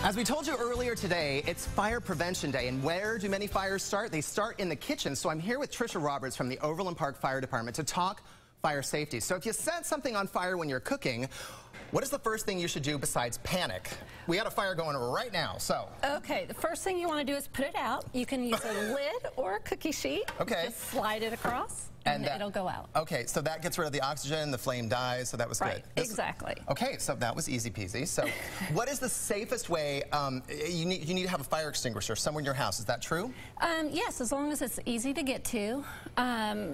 As we told you earlier today, it's Fire Prevention Day, and where do many fires start? They start in the kitchen. So I'm here with Tricia Roberts from the Overland Park Fire Department to talk fire safety. So if you set something on fire when you're cooking, what is the first thing you should do besides panic? We got a fire going right now, so. Okay, the first thing you want to do is put it out. You can use a lid or a cookie sheet. Okay. Just slide it across. And it'll go out. Okay, so that gets rid of the oxygen, the flame dies, so that was right, good. Exactly. Okay, so that was easy peasy. So what is the safest way? You need to have a fire extinguisher somewhere in your house, is that true? Yes, as long as it's easy to get to.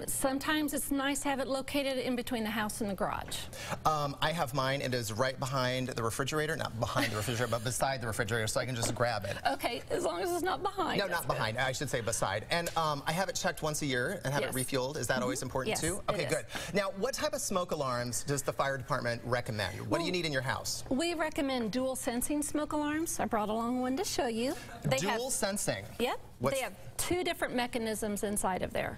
Sometimes it's nice to have it located in between the house and the garage. I have mine. It is right behind the refrigerator, not behind the refrigerator, but beside the refrigerator, so I can just grab it. Okay, as long as it's not behind. No, not behind. I should say beside. And I have it checked once a year and have it refueled. Is that always important too? Okay, good. Now, what type of smoke alarms does the fire department recommend? What do you need in your house? We recommend dual sensing smoke alarms. I brought along one to show you. Dual sensing? Yep. They have two different mechanisms inside of there.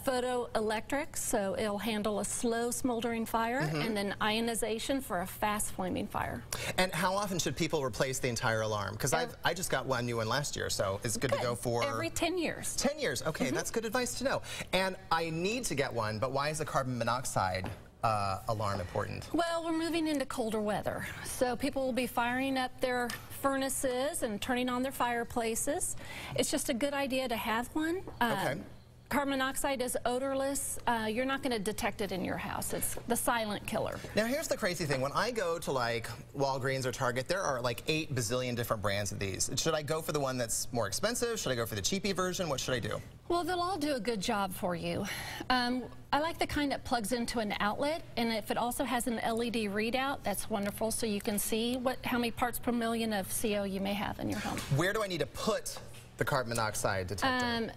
Photoelectric, so it'll handle a slow smoldering fire, and then ionization for a fast flaming fire. And how often should people replace the entire alarm? Because I just got one new one last year, so it's good to go for... Every 10 years. 10 years, okay, that's good advice to know. And I need to get one, but why is the carbon monoxide alarm important? Well, we're moving into colder weather, so people will be firing up their furnaces and turning on their fireplaces. It's just a good idea to have one. Okay. Carbon monoxide is odorless. You're not going to detect it in your house. It's the silent killer. Now here's the crazy thing. When I go to like Walgreens or Target, there are like 8 bazillion different brands of these. Should I go for the one that's more expensive? Should I go for the cheapy version? What should I do? Well, they'll all do a good job for you. I like the kind that plugs into an outlet, and if it also has an LED readout, that's wonderful, so you can see how many parts per million of CO you may have in your home. Where do I need to put the carbon monoxide detector?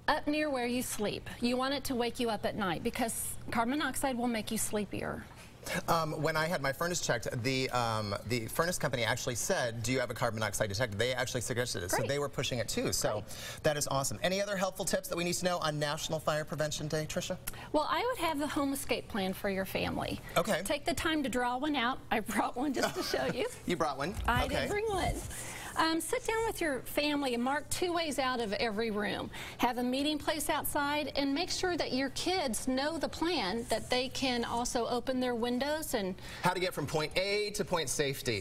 Up near where you sleep. You want it to wake you up at night because carbon monoxide will make you sleepier. When I had my furnace checked, the furnace company actually said, do you have a carbon monoxide detector? They actually suggested it, so they were pushing it too. So that is awesome. Any other helpful tips that we need to know on National Fire Prevention Day, Tricia? Well, I would have the home escape plan for your family. Okay. Take the time to draw one out. I brought one just to show you. You brought one? I did bring one. Sit down with your family and mark 2 ways out of every room. Have a meeting place outside and make sure that your kids know the plan, that they can also open their windows and... How to get from point A to point safety.